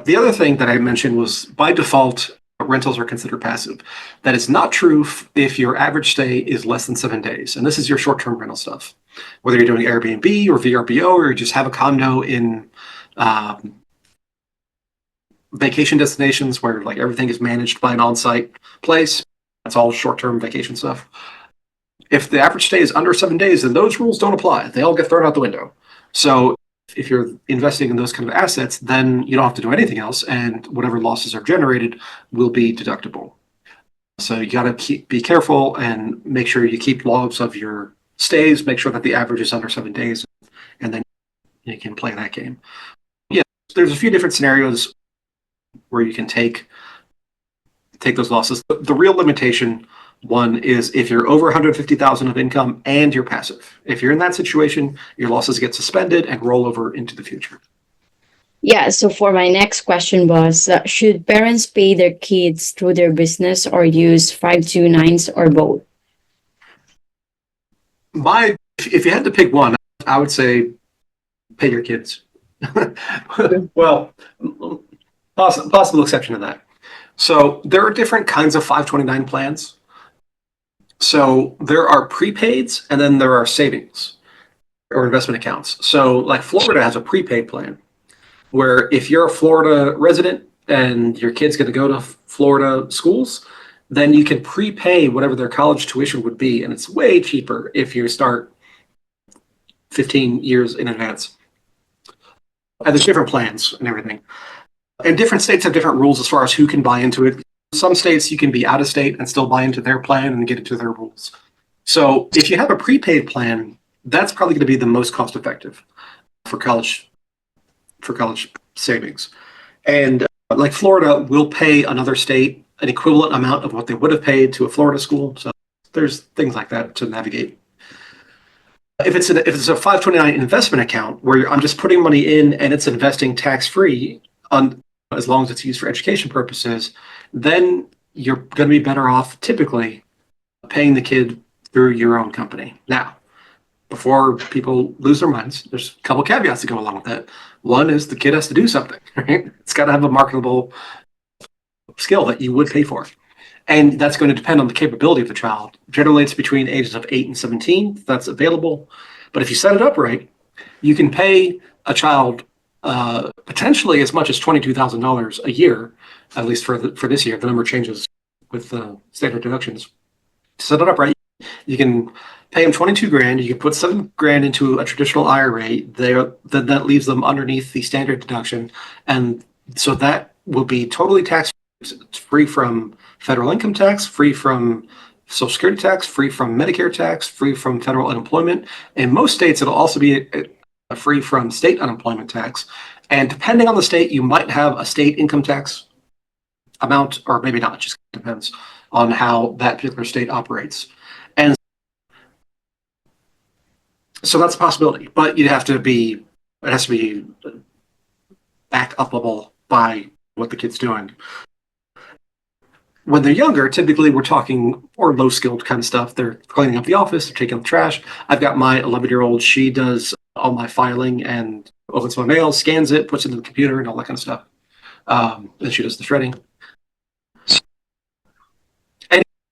The other thing that I mentioned was by default, rentals are considered passive. That is not true if your average stay is less than 7 days. And this is your short term rental stuff. Whether you're doing Airbnb or VRBO or you just have a condo in vacation destinations where like everything is managed by an on site place, that's all short term vacation stuff. If the average stay is under 7 days, then those rules don't apply. They all get thrown out the window. So if you're investing in those kind of assets, then you don't have to do anything else, and whatever losses are generated will be deductible. So you got to be careful and make sure you keep logs of your stays, make sure that the average is under 7 days, and then you can play that game. Yeah, there's a few different scenarios where you can take those losses. The real limitation one is if you're over 150,000 of income and you're passive. If you're in that situation, your losses get suspended and roll over into the future. Yeah, so for my next question was, should parents pay their kids through their business or use 529s or both? If you had to pick one, I would say pay your kids. Well, possible exception to that. So there are different kinds of 529 plans. So there are prepaids and then there are savings or investment accounts. So like Florida has a prepaid plan where if you're a Florida resident and your kid's going to go to Florida schools, then you can prepay whatever their college tuition would be. And it's way cheaper if you start 15 years in advance. And there's different plans and everything. And different states have different rules as far as who can buy into it. Some states you can be out of state and still buy into their plan and get into their rules. So if you have a prepaid plan, that's probably going to be the most cost effective for college savings. And like Florida will pay another state an equivalent amount of what they would have paid to a Florida school. So there's things like that to navigate. If it's a 529 investment account where I'm just putting money in and it's investing tax free on as long as it's used for education purposes, then you're going to be better off typically paying the kid through your own company. Now, before people lose their minds, there's a couple caveats to go along with that. One is the kid has to do something, right? It's got to have a marketable skill that you would pay for. And that's going to depend on the capability of the child. Generally, it's between ages of 8 and 17. That's available. But if you set it up right, you can pay a child potentially as much as $22,000 a year, at least for this year. The number changes with standard deductions. Set it up right. You can pay them 22 grand. You can put 7 grand into a traditional IRA. Then that leaves them underneath the standard deduction, and so that will be totally tax free from federal income tax, free from Social Security tax, free from Medicare tax, free from federal unemployment. In most states, it'll also be free from state unemployment tax. And depending on the state, you might have a state income tax amount, or maybe not. It just depends on how that particular state operates. And so that's a possibility, but it has to be backed upable by what the kid's doing. When they're younger, typically we're talking more low-skilled kind of stuff. They're cleaning up the office, they're taking out the trash. I've got my 11-year-old. She does all my filing and opens my mail, scans it, puts it in the computer, and all that kind of stuff. And she does the shredding.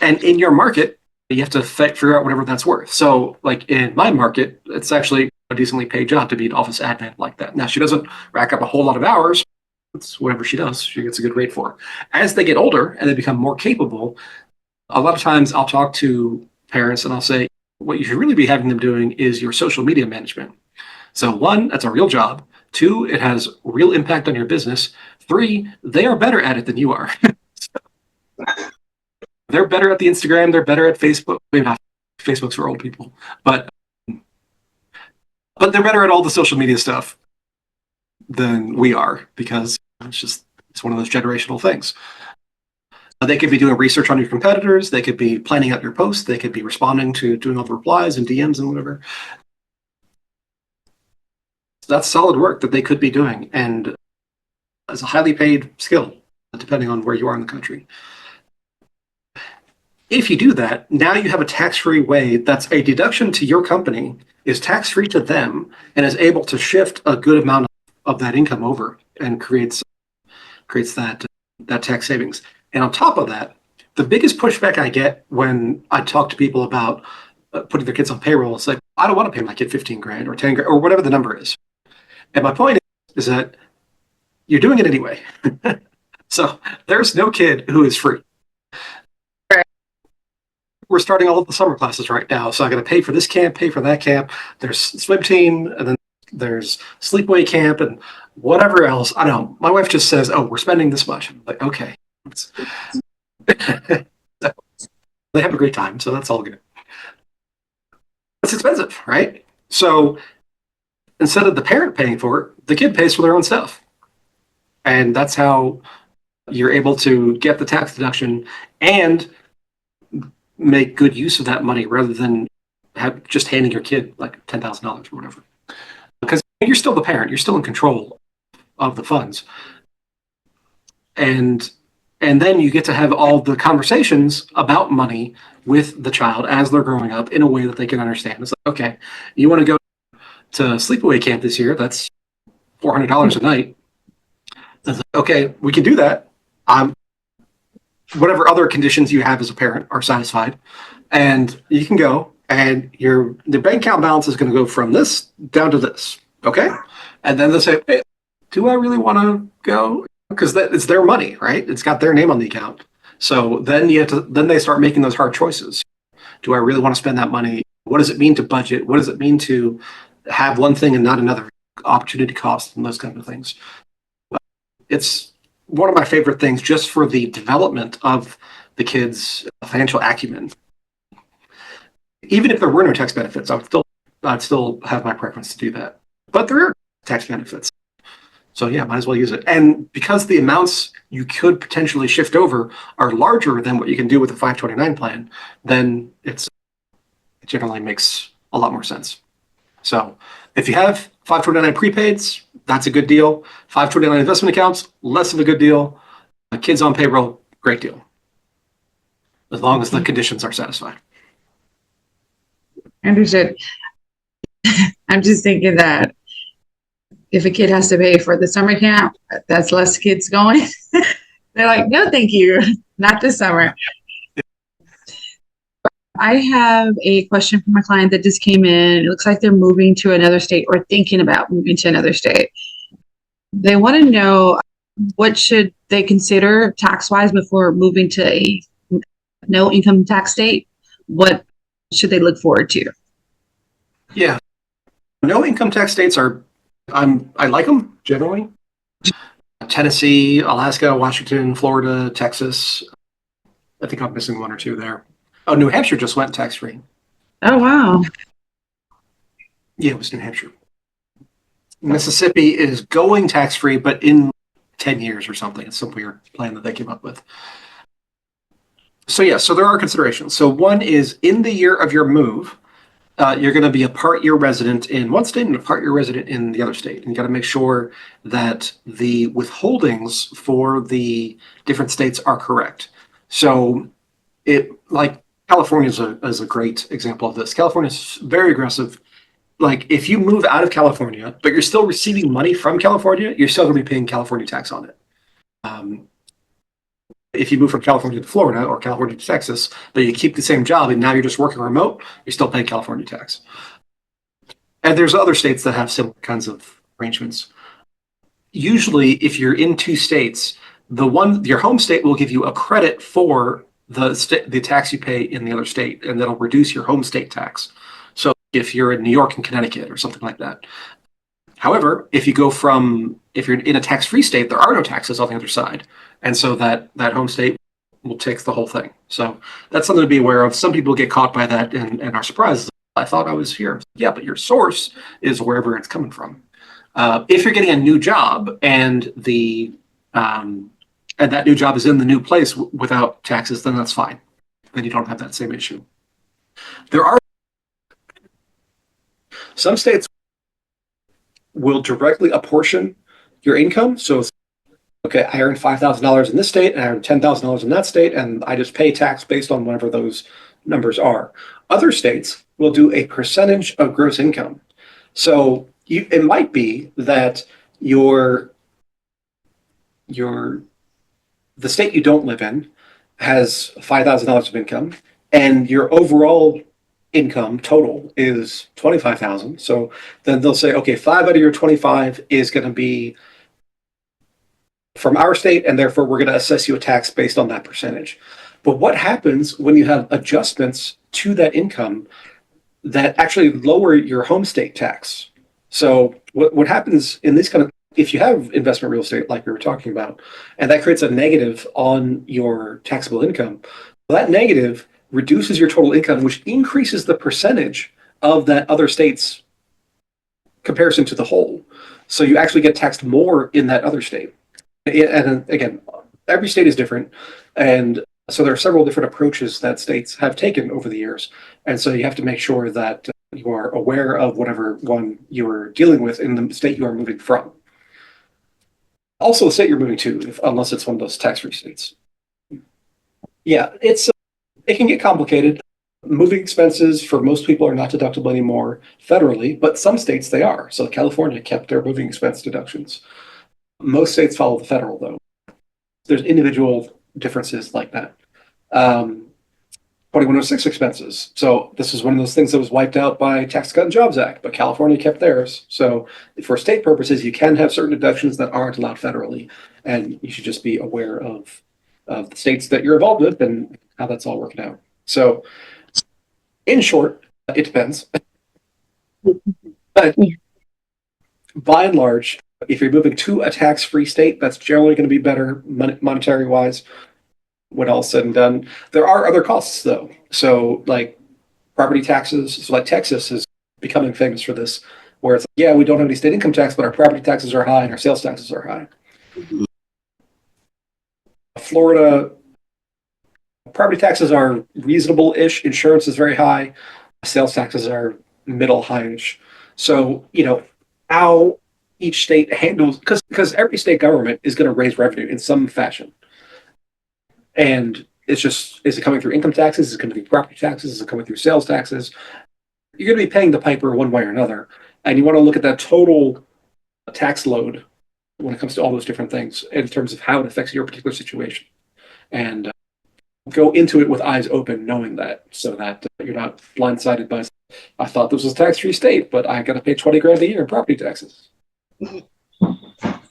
And in your market, you have to figure out whatever that's worth. So, like in my market, it's actually a decently paid job to be an office admin like that. Now, she doesn't rack up a whole lot of hours. It's whatever she does, she gets a good rate for. As they get older and they become more capable, a lot of times I'll talk to parents and I'll say, what you should really be having them doing is your social media management. So 1, that's a real job. 2, it has real impact on your business. 3, they are better at it than you are. They're better at the Instagram. They're better at Facebook. Maybe not Facebook's for old people, but they're better at all the social media stuff than we are, because it's one of those generational things. They could be doing research on your competitors. They could be planning out your posts. They could be responding to doing all the replies and DMs and whatever. That's solid work that they could be doing, and it's a highly paid skill, depending on where you are in the country. If you do that, now you have a tax-free way that's a deduction to your company, is tax-free to them, and is able to shift a good amount of that income over and creates creates that tax savings. And on top of that, the biggest pushback I get when I talk to people about putting their kids on payroll is like, I don't want to pay my kid 15 grand or 10 grand or whatever the number is. And my point is that you're doing it anyway. So there's no kid who is free. We're starting all of the summer classes right now. So I got to pay for this camp, pay for that camp. There's swim team, and then there's sleepaway camp and whatever else. I don't know. My wife just says, oh, we're spending this much. I'm like, okay. They have a great time. So that's all good. It's expensive, right? So instead of the parent paying for it, the kid pays for their own stuff. And that's how you're able to get the tax deduction and make good use of that money rather than just handing your kid like $10,000 or whatever. Because you're still the parent, you're still in control of the funds. And then you get to have all the conversations about money with the child as they're growing up in a way that they can understand. It's like, okay, you want to go to sleepaway camp this year, that's $400 a night. Like, okay, we can do that. Whatever other conditions you have as a parent are satisfied, and you can go, and the bank account balance is going to go from this down to this. Okay, and then they say, hey, do I really want to go? Because it's their money, right? It's got their name on the account. So then then they start making those hard choices. Do I really want to spend that money? What does it mean to budget? What does it mean to have one thing and not another? Opportunity cost and those kind of things. It's one of my favorite things just for the development of the kids' financial acumen. Even if there were no tax benefits, I'd still have my preference to do that. But there are tax benefits. So yeah, might as well use it. And because the amounts you could potentially shift over are larger than what you can do with a 529 plan, then it generally makes a lot more sense. So if you have 529 prepaids, that's a good deal. 529 investment accounts, less of a good deal. Kids on payroll, great deal. As long as the conditions are satisfied. Understood. I'm just thinking that if a kid has to pay for the summer camp, that's less kids going. They're like, no, thank you, not this summer. I have a question from a client that just came in. It looks like they're moving to another state or thinking about moving to another state. They want to know what should they consider tax-wise before moving to a no income tax state? What should they look forward to? Yeah, no income tax states I like them generally. Tennessee, Alaska, Washington, Florida, Texas. I think I'm missing one or two there. Oh, New Hampshire just went tax-free. Oh, wow. Yeah, it was New Hampshire. Mississippi is going tax-free, but in 10 years or something. It's some weird plan that they came up with. So yeah, so there are considerations. So one is in the year of your move, you're going to be a part-year resident in one state and a part-year resident in the other state. And you got to make sure that the withholdings for the different states are correct. So like California is a great example of this. California is very aggressive. Like if you move out of California, but you're still receiving money from California, you're still going to be paying California tax on it. If you move from California to Florida or California to Texas, but you keep the same job and now you're just working remote, you're still paying California tax. And there's other states that have similar kinds of arrangements. Usually, if you're in two states, your home state will give you a credit for the tax you pay in the other state, and that'll reduce your home state tax. So if you're in New York and Connecticut or something like that. However, if you're in a tax-free state, there are no taxes on the other side. And so that home state will take the whole thing. So that's something to be aware of. Some people get caught by that and are surprised. I thought I was here. Yeah, but your source is wherever it's coming from. If you're getting a new job and that new job is in the new place without taxes, then that's fine. Then you don't have that same issue. There are some states will directly apportion your income. So, okay, I earned $5,000 in this state and I earned $10,000 in that state, and I just pay tax based on whatever those numbers are. Other states will do a percentage of gross income. So it might be that your the state you don't live in has $5,000 of income, and your overall income total is 25,000. So then they'll say, okay, 5 out of your 25 is going to be from our state, and therefore we're going to assess you a tax based on that percentage. But what happens when you have adjustments to that income that actually lower your home state tax? So what happens in this kind of, if you have investment real estate like we were talking about, and that creates a negative on your taxable income, well, that negative reduces your total income, which increases the percentage of that other state's comparison to the whole. So you actually get taxed more in that other state. And again, every state is different. And so there are several different approaches that states have taken over the years. And so you have to make sure that you are aware of whatever one you're dealing with in the state you are moving from. Also, the state you're moving to, unless it's one of those tax-free states. Yeah, it can get complicated. Moving expenses for most people are not deductible anymore federally, but some states they are. So California kept their moving expense deductions. Most states follow the federal, though. There's individual differences like that. 2106 expenses. So this is one of those things that was wiped out by Tax Cut and Jobs Act, but California kept theirs. So for state purposes, you can have certain deductions that aren't allowed federally, and you should just be aware of the states that you're involved with and how that's all working out. So in short, it depends. But by and large, if you're moving to a tax-free state, that's generally going to be better monetary wise when all said and done. There are other costs though. So like property taxes, so like Texas is becoming famous for this, where it's like, yeah, we don't have any state income tax, but our property taxes are high and our sales taxes are high. Florida, property taxes are reasonable-ish. Insurance is very high. Sales taxes are middle high-ish. So, how each state handles, because every state government is going to raise revenue in some fashion. And it's just, is it coming through income taxes? Is it coming through property taxes? Is it coming through sales taxes? You're going to be paying the piper one way or another. And you want to look at that total tax load when it comes to all those different things in terms of how it affects your particular situation. And go into it with eyes open, knowing that, so that you're not blindsided by, I thought this was a tax-free state, but I got to pay 20 grand a year in property taxes.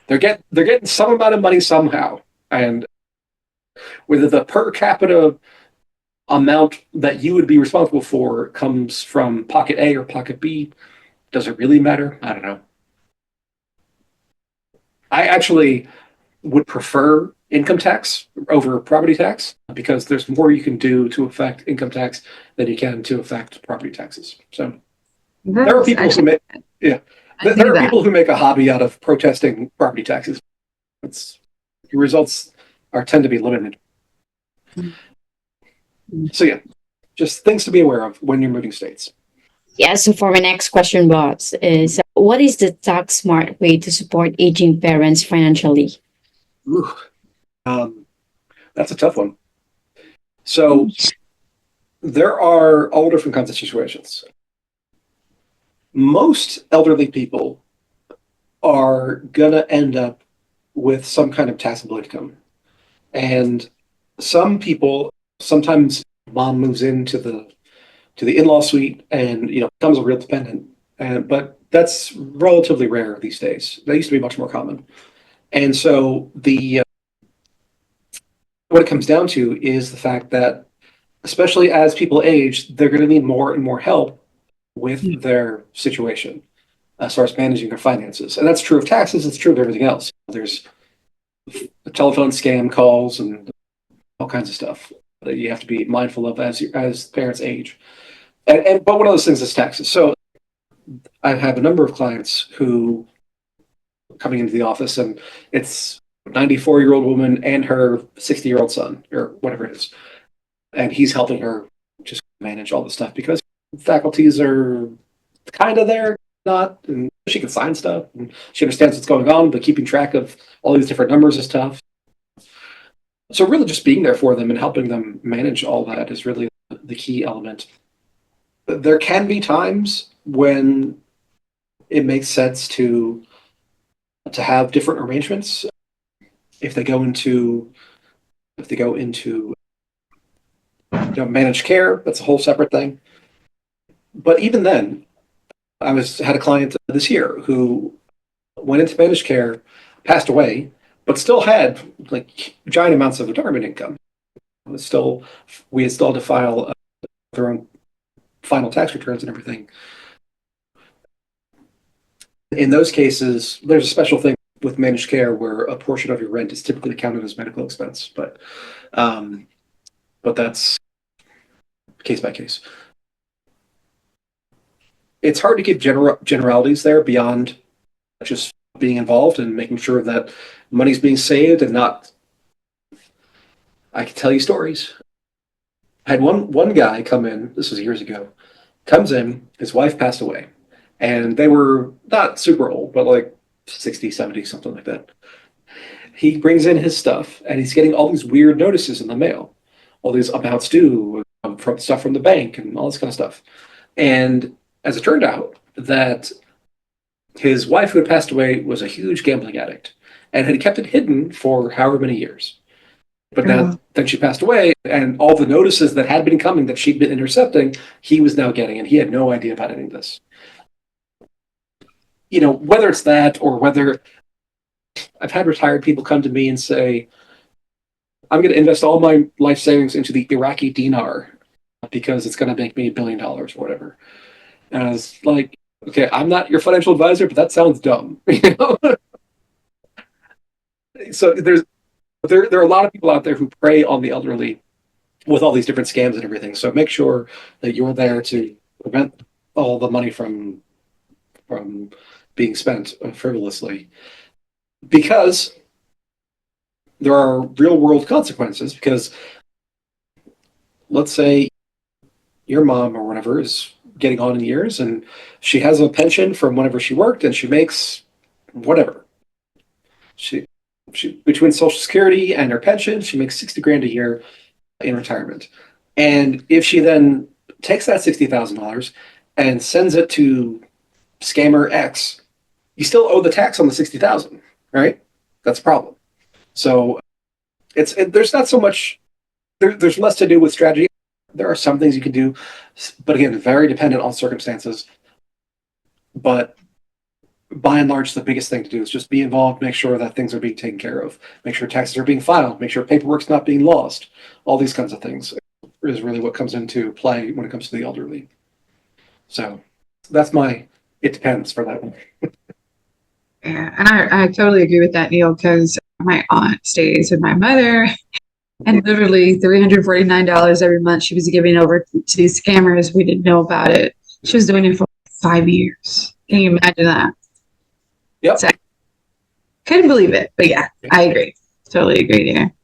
They're getting some amount of money somehow. And whether the per capita amount that you would be responsible for comes from pocket A or pocket B, does it really matter? I don't know. I actually would prefer income tax over property tax because there's more you can do to affect income tax than you can to affect property taxes. So there are people who make, there are people who make a hobby out of protesting property taxes. The results tend to be limited. So yeah, just things to be aware of when you're moving states. Yeah, so for my next question, boss, is what is the tax smart way to support aging parents financially? Ooh, that's a tough one. So there are all different kinds of situations. Most elderly people are gonna end up with some kind of taxable income. And some people, sometimes mom moves into the in-law suite and becomes a real dependent. But that's relatively rare these days. That used to be much more common. And so what it comes down to is the fact that, especially as people age, they're going to need more and more help with their situation as far as managing their finances. And that's true of taxes. It's true of everything else. There's telephone scam calls and all kinds of stuff that you have to be mindful of as parents age. But one of those things is taxes. So I have a number of clients who coming into the office, and it's a 94-year-old woman and her 60-year-old son, or whatever it is. And he's helping her just manage all the stuff because faculties are kind of there, not, and she can sign stuff and she understands what's going on, but keeping track of all these different numbers is tough. So really just being there for them and helping them manage all that is really the key element. There can be times when it makes sense to have different arrangements. If they go into If they go into managed care, that's a whole separate thing. But even then, had a client this year who went into managed care, passed away, but still had like giant amounts of retirement income. We had still had to file their own final tax returns and everything. In those cases, there's a special thing with managed care where a portion of your rent is typically counted as medical expense, but that's case by case. It's hard to give generalities there beyond just being involved and making sure that money's being saved and not. I can tell you stories. I had one guy come in. This was years ago. Comes in, his wife passed away, and they were not super old, but like 60, 70, something like that. He brings in his stuff, and he's getting all these weird notices in the mail, all these amounts due from stuff from the bank and all this kind of stuff. And as it turned out, that his wife who had passed away was a huge gambling addict and had kept it hidden for however many years. But now, then she passed away, and all the notices that had been coming that she'd been intercepting, he was now getting, and he had no idea about any of this. Whether it's that or whether I've had retired people come to me and say, I'm going to invest all my life savings into the Iraqi dinar because it's going to make me $1 billion or whatever. And I was like, okay, I'm not your financial advisor, but that sounds dumb. So there are a lot of people out there who prey on the elderly with all these different scams and everything. So make sure that you're there to prevent all the money from being spent frivolously, because there are real world consequences. Because let's say your mom or whatever is getting on in years and she has a pension from whenever she worked and she makes whatever. She between Social Security and her pension, she makes 60 grand a year in retirement. And if she then takes that $60,000 and sends it to scammer X, you still owe the tax on the 60,000, right? That's a problem. So there's not so much, there's less to do with strategy. There are some things you can do, but again, very dependent on circumstances. But by and large, the biggest thing to do is just be involved, make sure that things are being taken care of, make sure taxes are being filed, make sure paperwork's not being lost. All these kinds of things is really what comes into play when it comes to the elderly. So that's it depends for that one. Yeah, and I totally agree with that, Neal, because my aunt stays with my mother, and literally $349 every month she was giving over to these scammers. We didn't know about it. She was doing it for 5 years. Can you imagine that? Yep. So, couldn't believe it, but yeah, I agree. Totally agree there.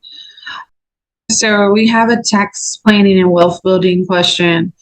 So we have a tax planning and wealth building question.